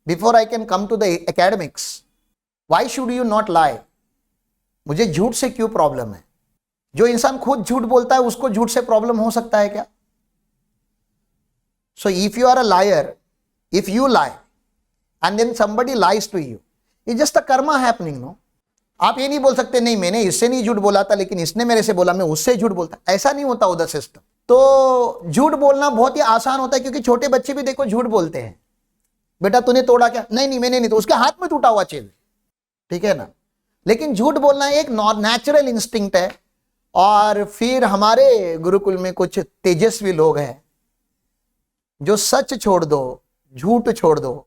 Before I can come to the academics, why should you not lie? मुझे झूठ से क्यों प्रॉब्लम है? जो इंसान खुद झूठ बोलता है उसको झूठ से प्रॉब्लम हो सकता है क्या? So if you are a liar, if you lie and then somebody lies to you, it's just a karma happening, no? आप ये नहीं बोल सकते नहीं मैंने इससे नहीं झूठ बोला था लेकिन इसने मेरे से बोला, मैं उससे झूठ बोलता। ऐसा नहीं होता उधर सिस्टम। तो झूठ बोलना बहुत ही आसान होता है, क्योंकि छोटे बच्चे भी देखो झूठ बोलते हैं। बेटा तूने तोड़ा क्या? नहीं नहीं मैंने नहीं, तो उसके हाथ में टूटा हुआ चीज, ठीक है ना? लेकिन झूठ बोलना एक नेचुरल इंस्टिंक्ट है। और फिर हमारे गुरुकुल में कुछ तेजस्वी लोग हैं जो सच छोड़ दो, झूठ छोड़ दो,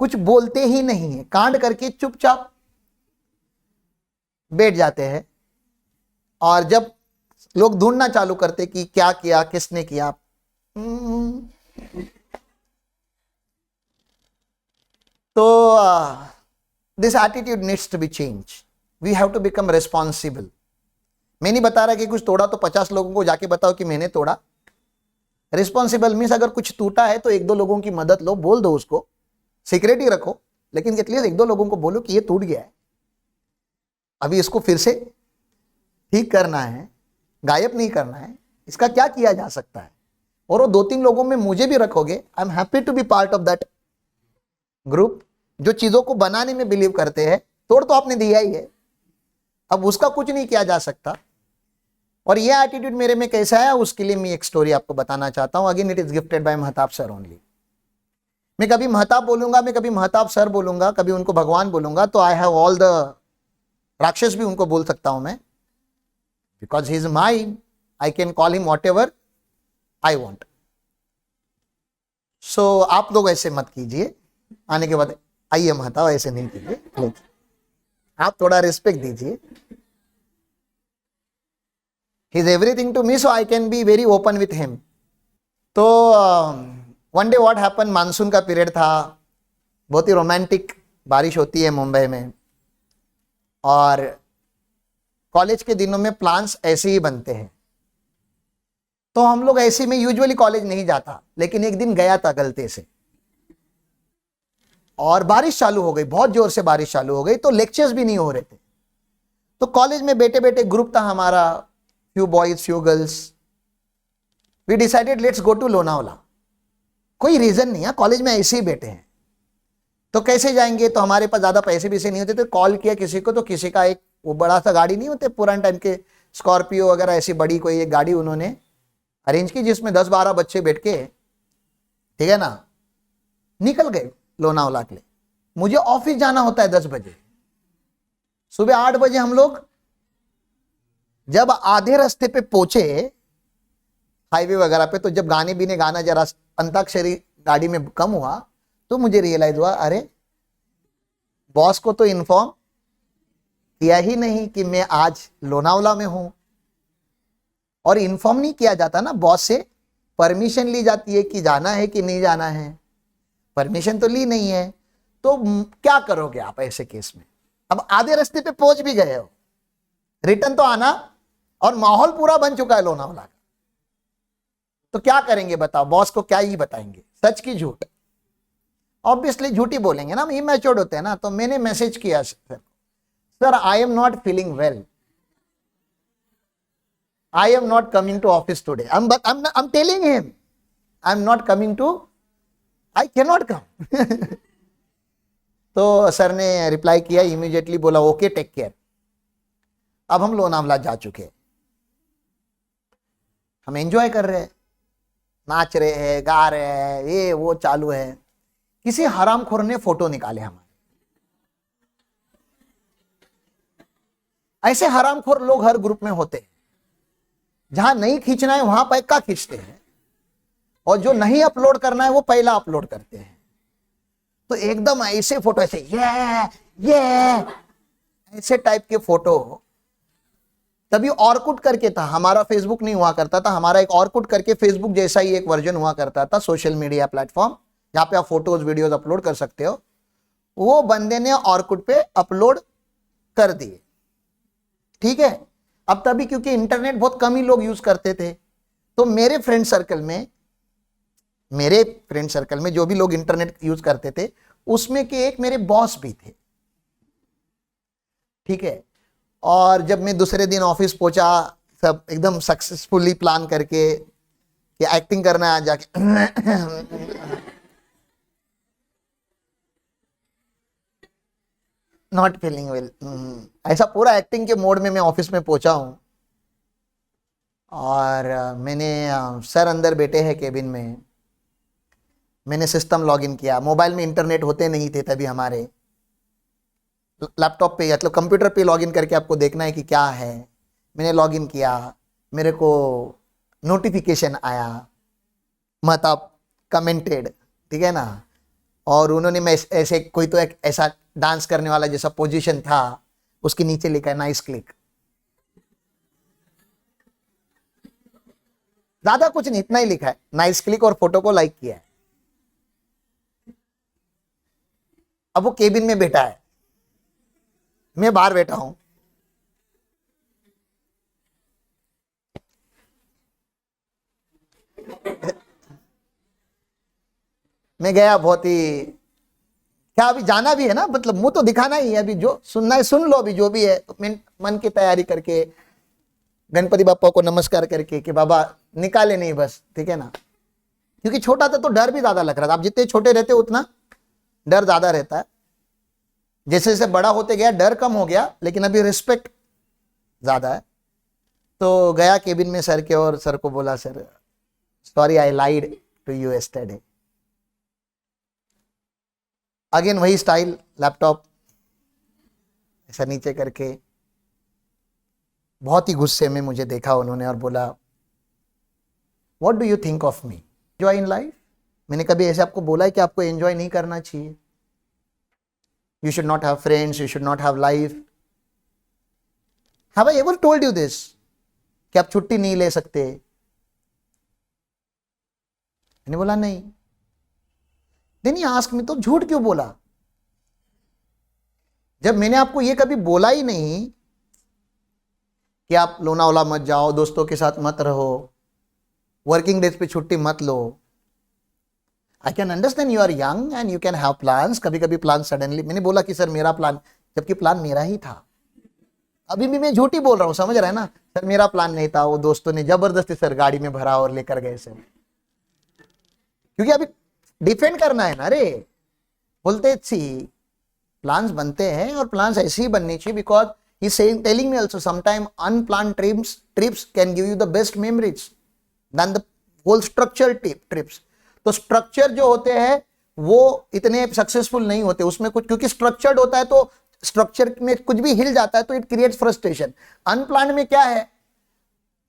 कुछ बोलते ही नहीं है, कांड करके चुपचाप बैठ जाते हैं। और जब लोग ढूंढना चालू करते कि क्या किया, किसने किया, तो this attitude needs to be change. We have to become responsible. मैं नहीं बता रहा कि कुछ तोड़ा तो 50 लोगों को जाके बताओ कि मैंने तोड़ा। रिस्पॉन्सिबल मीन्स अगर कुछ टूटा है तो 1-2 लोगों की मदद लो, बोल दो उसको, सीक्रेट ही रखो, लेकिन एटलीस्ट 1-2 लोगों को बोलो कि ये टूट गया है, अभी इसको फिर से ठीक करना है, गायब नहीं करना है, इसका क्या किया जा सकता है। और वो 2-3 लोगों में मुझे भी रखोगे, I am happy to be part of that group जो चीजों को बनाने में बिलीव करते हैं। तोड़ तो आपने दिया ही है, अब उसका कुछ नहीं किया जा सकता। और ये एटीट्यूड मेरे में कैसा है उसके लिए मैं एक स्टोरी आपको बताना चाहता हूं। Again it is gifted bye Mahtab sir only. मैं कभी महताब बोलूंगा, मैं कभी महताब सर बोलूंगा, कभी उनको भगवान बोलूंगा, तो आई हैव ऑल द राक्षस भी उनको बोल सकता हूं मैं, because he is mine, I can call him whatever I want. So आप लोग ऐसे मत कीजिए, आने के बाद आइए महताब, ऐसे नहीं कीजिए, आप थोड़ा रिस्पेक्ट दीजिए। He is everything to me, so I can be very open with him. तो one day what happen, monsoon का पीरियड था, बहुत ही रोमांटिक बारिश होती है मुंबई में, और कॉलेज के दिनों में प्लान्स ऐसे ही बनते हैं। तो हम लोग ऐसे में यूजुअली कॉलेज नहीं जाता, लेकिन एक दिन गया था गलती से, और बारिश चालू हो गई, बहुत जोर से बारिश चालू हो गई, तो लेक्चर्स भी नहीं हो रहे थे। तो कॉलेज में बैठे बैठे ग्रुप था हमारा, few boys, few girls. We decided let's go to Lonavala. कोई रीजन नहीं है, कॉलेज में ऐसे ही बैठे हैं, तो कैसे जाएंगे, तो हमारे पास ज्यादा पैसे भी से नहीं होते, तो कॉल किया किसी को, तो किसी का एक वो बड़ा सा गाड़ी नहीं होते पुराने टाइम के, स्कॉर्पियो वगैरह ऐसी बड़ी कोई एक गाड़ी उन्होंने अरेंज की, जिसमें 10-12 बच्चे बैठ के, ठीक है ना, निकल गए लोनावला के लिए। मुझे ऑफिस जाना होता है 10 बजे, सुबह 8 बजे हम लोग जब आधे रास्ते पे पहुंचे हाईवे वगैरह पे, तो जब गाना जरा अंताक्षरी गाड़ी में कम हुआ, तो मुझे रियलाइज हुआ, अरे बॉस को तो इन्फॉर्म किया ही नहीं कि मैं आज लोनावला में हूं। और इन्फॉर्म नहीं किया जाता ना, बॉस से परमिशन ली जाती है कि जाना है कि नहीं जाना है, परमिशन तो ली नहीं है, तो क्या करोगे आप ऐसे केस में? अब आधे रास्ते पे पहुंच भी गए हो, रिटर्न तो आना, और माहौल पूरा बन चुका है लोनावला का, तो क्या करेंगे बताओ? बॉस को क्या ही बताएंगे, सच की झूठ? ऑब्वियसली झूठी बोलेंगे ना, इमैच्योर्ड होते हैं ना। तो मैंने मैसेज किया sir, I am not feeling well, I am not coming to office today, I am telling him I am not coming to, I can not come. तो सर ने रिप्लाई किया इमीडिएटली, बोला ओके टेक केयर। अब हम लोनावला जा चुके, हम enjoy कर रहे हैं, नाच रहे हैं, गा रहे हैं, ये वो चालू है। किसी हरामखोर ने फोटो निकाले हमारे। ऐसे हरामखोर लोग हर ग्रुप में होते हैं, जहां नहीं खींचना है वहां पैका खींचते हैं, और जो नहीं अपलोड करना है वो पहला अपलोड करते हैं। तो एकदम ऐसे फोटो, ऐसे ये ऐसे टाइप के फोटो। तभी ऑर्कुट करके था, हमारा फेसबुक नहीं हुआ करता था, हमारा एक ऑर्कुट करके फेसबुक जैसा ही एक वर्जन हुआ करता था, सोशल मीडिया प्लेटफॉर्म जहां पे आप फोटोज वीडियोज अपलोड कर सकते हो। वो बंदे ने ऑर्कुट पे अपलोड कर दिए, ठीक है। अब तभी क्योंकि इंटरनेट बहुत कम ही लोग यूज करते थे, तो मेरे फ्रेंड सर्कल में जो भी लोग इंटरनेट यूज करते थे, उसमें के एक मेरे बॉस भी थे, ठीक है। और जब मैं दूसरे दिन ऑफिस पहुंचा, सब एकदम सक्सेसफुली प्लान करके कि एक्टिंग करना है जाके नॉट फीलिंग वेल, ऐसा पूरा एक्टिंग के मोड में मैं ऑफिस में पहुंचा हूं। और मैंने सर अंदर बैठे हैं केबिन में, मैंने सिस्टम लॉगिन किया। मोबाइल में इंटरनेट होते नहीं थे तभी, हमारे लैपटॉप पे मतलब कंप्यूटर पे लॉगिन करके आपको देखना है कि क्या है। मैंने लॉगिन किया, मेरे को नोटिफिकेशन आया, मतलब कमेंटेड, ठीक है ना। और उन्होंने मैं ऐसे कोई तो एक ऐसा डांस करने वाला जैसा पोजीशन था, उसके नीचे लिखा है नाइस क्लिक। ज्यादा कुछ नहीं, इतना ही लिखा है नाइस क्लिक, और फोटो को लाइक किया है। अब वो केबिन में बैठा है, मैं बाहर बैठा हूं। मैं गया, बहुत ही क्या, अभी जाना भी है ना, मतलब मुंह तो दिखाना ही है, अभी जो सुनना है सुन लो, अभी जो भी है। तो मैं मन की तैयारी करके गणपति बापा को नमस्कार करके कि बाबा निकाले नहीं बस, ठीक है ना। क्योंकि छोटा था तो डर भी ज्यादा लग रहा था। आप जितने छोटे रहते हो उतना डर ज्यादा रहता है। जैसे जैसे बड़ा होते गया डर कम हो गया, लेकिन अभी रिस्पेक्ट ज्यादा है। तो गया केबिन में सर के, और सर को बोला, sir sorry I lied to you yesterday. Again वही स्टाइल, लैपटॉप ऐसा नीचे करके, बहुत ही गुस्से में मुझे देखा उन्होंने और बोला, what do you think of me, enjoy in life. मैंने कभी ऐसे आपको बोला है कि आपको एंजॉय नहीं करना चाहिए? You should not have friends, you should not have life. Have I ever told you this कि आप छुट्टी नहीं ले सकते? मैंने बोला नहीं। देन ही आस्क मी, तो झूठ क्यों बोला जब मैंने आपको ये कभी बोला ही नहीं कि आप लोनावाला मत जाओ, दोस्तों के साथ मत रहो, वर्किंग डेज पे छुट्टी मत लो। I can understand you are young and you can have plans, कभी कभी प्लान सडनली। मैंने बोला कि सर मेरा प्लान, जबकि प्लान मेरा ही था। अभी भी मैं झूठी बोल रहा हूं, समझ रहे हैं ना। सर मेरा प्लान नहीं था, वो दोस्तों ने जबरदस्ती सर गाड़ी में भरा और लेकर गए सर, क्योंकि अभी डिफेंड करना है ना। अरे बोलते सी प्लान्स बनते हैं और प्लान्स ऐसे ही बननी चाहिए, because he saying telling me also sometime unplanned trips can give you the best memories then the whole structure trips. तो स्ट्रक्चर जो होते हैं वो इतने सक्सेसफुल नहीं होते उसमें कुछ, क्योंकि स्ट्रक्चर्ड होता है तो स्ट्रक्चर में कुछ भी हिल जाता है तो इट क्रिएट्स फ्रस्ट्रेशन। अनप्लान्ड में क्या है,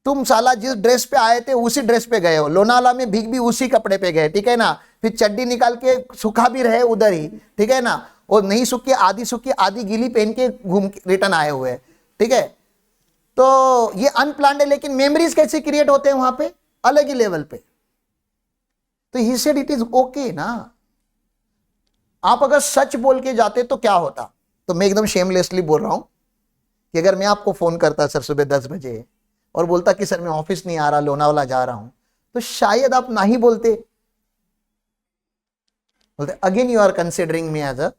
तुम साला जिस ड्रेस पे आए थे उसी ड्रेस पे गए हो, लोनावाला में भीग भी उसी कपड़े पे गए, ठीक है ना। फिर चड्डी निकाल के सूखा भी रहे उधर ही, ठीक है ना, और नहीं सूखी आधी गीली पहन के घूम रिटर्न आए हुए, ठीक है। तो ये अनप्लान्ड है, लेकिन मेमोरीज कैसे क्रिएट होते हैं वहां पे, अलग ही लेवल पे। तो he said it is okay ना। आप अगर सच बोल के जाते तो क्या होता, तो मैं एकदम शेमलेसली बोल रहा हूं कि अगर मैं आपको फोन करता सर सुबह 10 बजे और बोलता कि सर मैं ऑफिस नहीं आ रहा, लोनावाला जा रहा हूं, तो शायद आप ना ही बोलते। Again you are considering me as a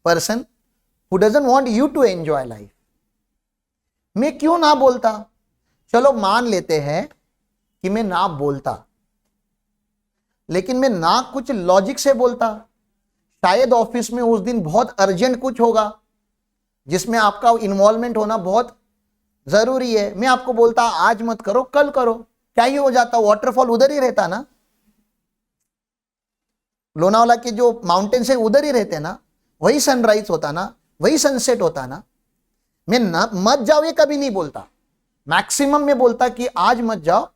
person who doesn't want you to enjoy life. मैं क्यों ना बोलता? चलो मान लेते हैं कि मैं ना बोलता, लेकिन मैं ना कुछ लॉजिक से बोलता। शायद ऑफिस में उस दिन बहुत अर्जेंट कुछ होगा जिसमें आपका इन्वॉल्वमेंट होना बहुत जरूरी है। मैं आपको बोलता आज मत करो, कल करो, क्या ही हो जाता, वाटरफॉल उधर ही रहता ना, लोनावाला के जो माउंटेन्स है उधर ही रहते ना, वही सनराइज होता ना, वही सनसेट होता ना। मैं ना मत जाओ ये कभी नहीं बोलता, मैक्सिमम में बोलता कि आज मत जाओ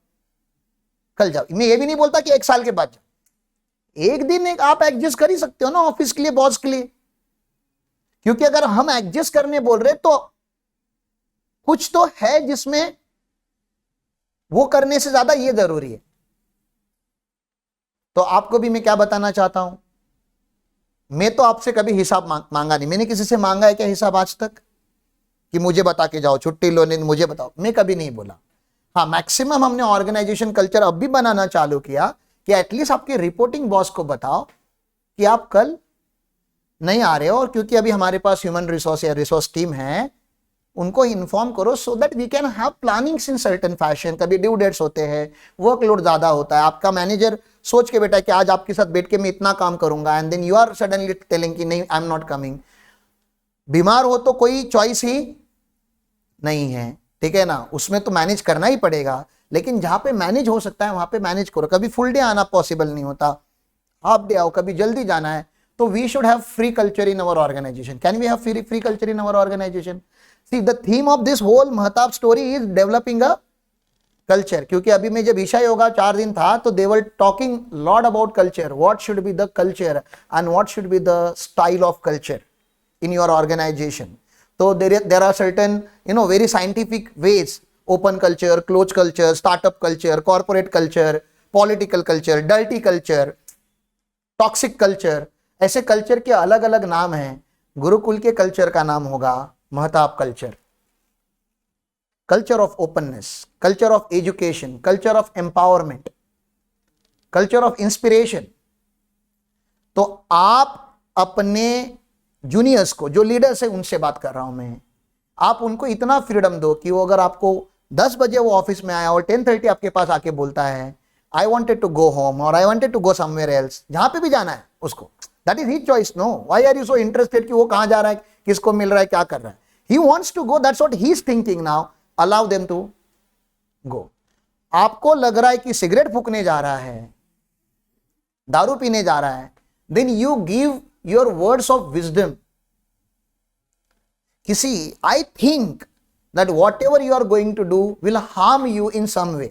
कल जाओ। मैं ये भी नहीं बोलता कि 1 साल के बाद जाओ। एक दिन एक आप एडजस्ट कर ही सकते हो ना ऑफिस के लिए, बॉस के लिए। क्योंकि अगर हम एडजस्ट करने बोल रहे तो कुछ तो है जिसमें वो करने से ज्यादा ये जरूरी है। तो आपको भी मैं क्या बताना चाहता हूं, मैं तो आपसे कभी हिसाब मांगा नहीं। मैंने किसी से मांगा है क्या हिसाब आज तक कि मुझे बता के जाओ, छुट्टी लो नहीं मुझे बताओ? मैं कभी नहीं बोला। हाँ, मैक्सिमम हमने ऑर्गेनाइजेशन कल्चर अब भी बनाना चालू किया कि एटलीस्ट आपके रिपोर्टिंग बॉस को बताओ कि आप कल नहीं आ रहे हो, और क्योंकि अभी हमारे पास ह्यूमन रिसोर्स या रिसोर्स टीम है, उनको इन्फॉर्म करो so that we can have plannings in certain fashion. कभी ड्यू डेट्स होते हैं, वर्कलोड ज्यादा होता है, आपका मैनेजर सोच के बेटा कि आज आपके साथ बैठ के मैं इतना काम करूंगा, and then you are suddenly telling कि नहीं, आई एम नॉट कमिंग। बीमार हो तो कोई चॉइस ही नहीं है, ठीक है ना, उसमें तो मैनेज करना ही पड़ेगा। लेकिन जहां पे मैनेज हो सकता है वहां पे मैनेज करो। कभी फुल डे आना पॉसिबल नहीं होता, हाफ डे आओ, कभी जल्दी जाना है, तो we should have free culture in our organization. Can we have free culture in our organization? See the theme of this whole Mehtab story is developing a culture. क्योंकि अभी मैं जब ईशा योगा 4 दिन था तो they were talking lot about culture, what should be the culture and what should be the style of culture in your organization. So there are certain, very scientific ways: open culture, closed culture, startup culture, corporate culture, political culture, dirty culture, toxic culture. ऐसे culture के अलग अलग नाम हैं। गुरुकुल के culture का नाम होगा Mahtab culture, culture of openness, culture of education, culture of empowerment, culture of inspiration. तो आप अपने जूनियर्स को, जो लीडर्स है उनसे बात कर रहा हूं मैं, आप उनको इतना फ्रीडम दो कि वो अगर आपको 10 बजे वो ऑफिस में आया और 10:30 आपके पास आके बोलता है I wanted to go home और I wanted to go somewhere else, जहां पे भी जाना है उसको, that is his choice. No, why are you so interested कि वो कहां जा रहा है, किसको मिल रहा है, क्या कर रहा है? He wants to go, that's what he is thinking now, allow them to go. आपको लग रहा है कि सिगरेट फूकने जा रहा है, दारू पीने जा रहा है, then you give your words of wisdom. You see, I think that whatever you are going to do will harm you in some way.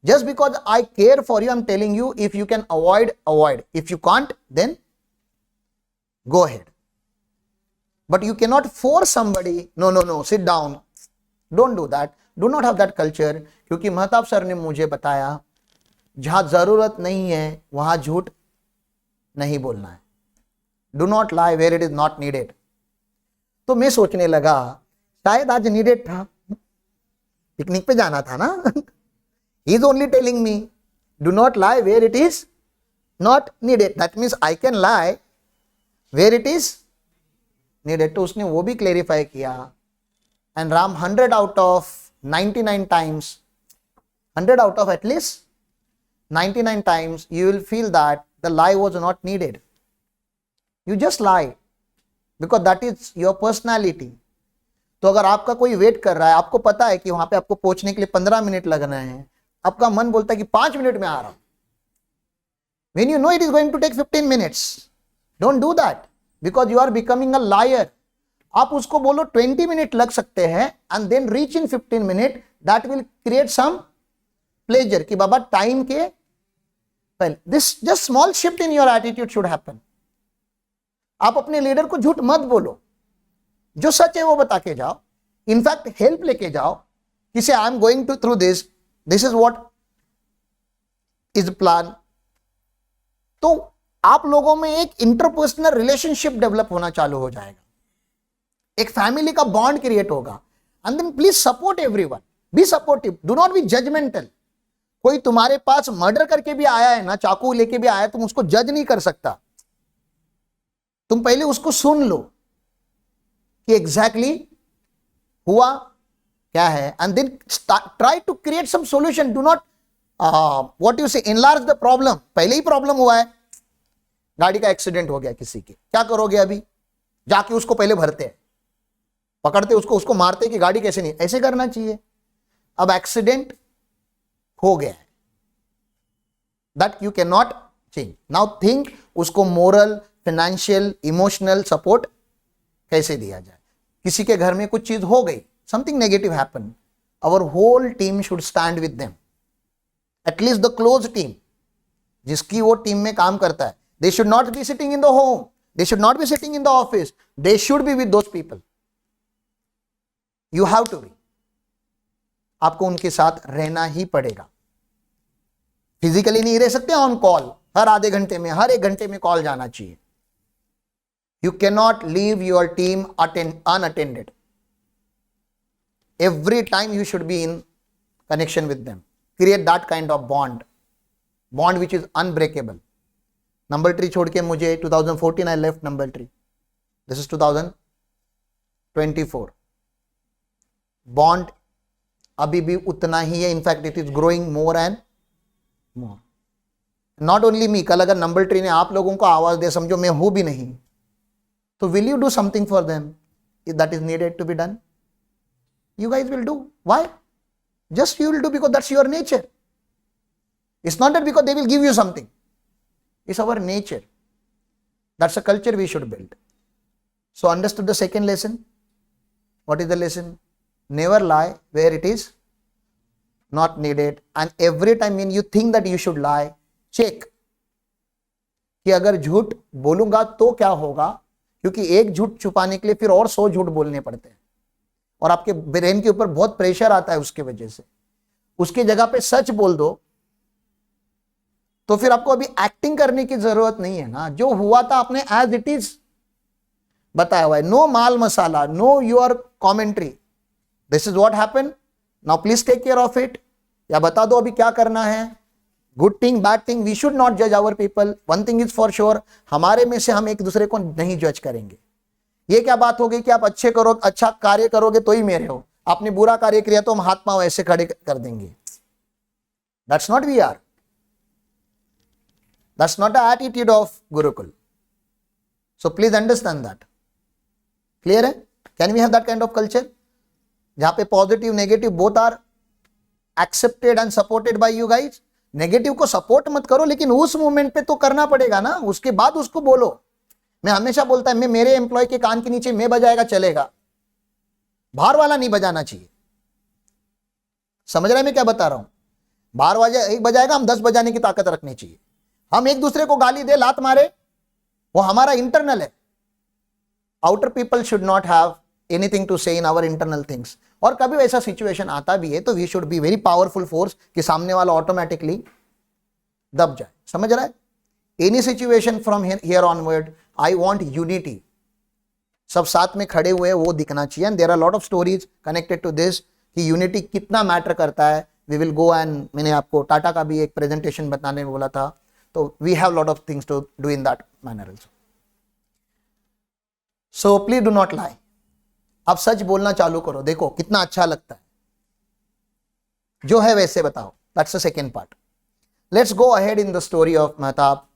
Just because I care for you, I'm telling you, if you can avoid, avoid. If you can't, then go ahead. But you cannot force somebody, no, sit down. Don't do that. Do not have that culture. क्योंकि Mahtab sir ने मुझे बताया, जहां जरूरत नहीं है वहां झूठ नहीं बोलना है। Do not lie where it is not needed. तो मैं सोचने लगा शायद आज नीडेड था, पिकनिक पे जाना था ना। He is only telling me do not lie where it is not needed. That means I can lie where it is needed. तो उसने वो भी क्लेरिफाई किया। And Ram, 100 out of 99 times, 100 out of at least 99 times you will feel that the lie was not needed. You just lie because that is your personality. तो अगर आपका कोई wait कर रहा है, आपको पता है कि वहां पे आपको पहुंचने के लिए 15 मिनट लगना है, आपका मन बोलता है कि 5 मिनट में आ रहा हूं, when you know it is going to take 15 minutes, don't do that because you are becoming a liar. आप उसको बोलो 20 मिनट लग सकते हैं and then reach in 15 minute, that will create some pleasure कि बाबा टाइम के पहले। This just small shift in your attitude should happen. आप अपने लीडर को झूठ मत बोलो, जो सच है वो बता के जाओ, इनफैक्ट हेल्प लेके जाओ, किसी I am going to through this is what is plan. तो आप लोगों में एक इंटरपर्सनल रिलेशनशिप डेवलप होना चालू हो जाएगा, एक फैमिली का बॉन्ड क्रिएट होगा। And then please support everyone, be supportive, do not be judgmental. कोई तुम्हारे पास मर्डर करके भी आया है ना, चाकू लेके भी आया, तुम उसको जज नहीं कर सकता। तुम पहले उसको सुन लो कि एग्जैक्टली हुआ क्या है, and then try to create some solution. Do not what you say enlarge the problem. पहले ही प्रॉब्लम हुआ है, गाड़ी का एक्सीडेंट हो गया किसी के, क्या करोगे? अभी जाके उसको पहले भरते हैं, पकड़ते उसको मारते कि गाड़ी कैसे नहीं, ऐसे करना चाहिए। अब एक्सीडेंट हो गया है, that you can not change. Now think उसको मोरल, फाइनेंशियल, इमोशनल सपोर्ट कैसे दिया जाए। किसी के घर में कुछ चीज हो गई, something negative happen, our whole team should stand with them, at least the close team जिसकी वो टीम में काम करता है। They should not be sitting in the home, they should not be sitting in the office, they should be with those people. You have to be, आपको उनके साथ रहना ही पड़ेगा। फिजिकली नहीं रह सकते, ऑन कॉल, हर आधे घंटे में, हर 1 घंटे में कॉल जाना चाहिए। You cannot leave your team unattended. Every time you should be in connection with them. Create that kind of bond which is unbreakable. Number tree छोड़ के मुझे 2014 I left number tree, this is 2024. Bond अभी भी उतना ही है, in fact it is growing more and more. Not only me, कल अगर number tree ने आप लोगों को आवाज दे, समझो मैं हूं भी नहीं, तो will you do something for them that is needed to be done? You guys will do. Why? Just you will do because that's your nature. It's not that because they will give you something. It's our nature. That's a culture we should build. So understood the second lesson? What is the lesson? Never lie where it is not needed. And every time when you think that you should lie, check कि अगर झूठ बोलूंगा तो क्या होगा, क्योंकि एक झूठ छुपाने के लिए फिर और 100 झूठ बोलने पड़ते हैं और आपके ब्रेन के ऊपर बहुत प्रेशर आता है उसके वजह से. उसकी जगह पे सच बोल दो तो फिर आपको अभी एक्टिंग करने की जरूरत नहीं है ना. जो हुआ था आपने एज इट इज बताया हुआ है. नो माल मसाला, no your commentary. This is what happened, now please take care of it. या बता दो अभी क्या करना है. Good thing, bad thing, we should not जज our people. One thing is for sure, हमारे में से हम एक दूसरे को नहीं जज करेंगे. ये क्या बात हो गई कि आप अच्छे करो, अच्छा कार्य करोगे तो ही मेरे हो, आपने बुरा कार्य किया तो हम हाथ पांव ऐसे खड़े कर देंगे. That's not we are. That's not the attitude of Gurukul. So please understand that. Clear है? Can we have that kind of culture जहां पे positive negative both are accepted and supported by you guys? Negative को support मत करो, लेकिन उस moment पे तो करना पड़ेगा ना, उसके बाद उसको बोलो. मैं हमेशा बोलता है, मैं मेरे एम्प्लॉय के कान के नीचे मैं बजाएगा चलेगा, बाहर वाला नहीं बजाना चाहिए. समझ रहे हैं मैं क्या बता रहा हूं? बाहर वाला एक बजाएगा, हम 10 बजाने की ताकत रखनी चाहिए. हम एक दूसरे को गाली दे, लात मारे, वो हमारा इंटरनल है. Outer people should not have anything to say in our internal things. और कभी वैसा सिचुएशन आता भी है तो we should be very powerful force कि सामने वाला ऑटोमेटिकली दब जाए. समझ रहा है? Any situation from here onward I want unity. सब साथ में खड़े हुए वो दिखना चाहिए. And there are lot of stories connected to this कि यूनिटी कितना मैटर करता है. वी विल गो एंड मैंने आपको टाटा का भी एक प्रेजेंटेशन बताने में बोला था, तो we have lot of things to do in that manner also. So please do not lie. आप सच बोलना चालू करो, देखो कितना अच्छा लगता है. जो है वैसे बताओ. That's the second part. Let's go ahead in the story of Mehtab.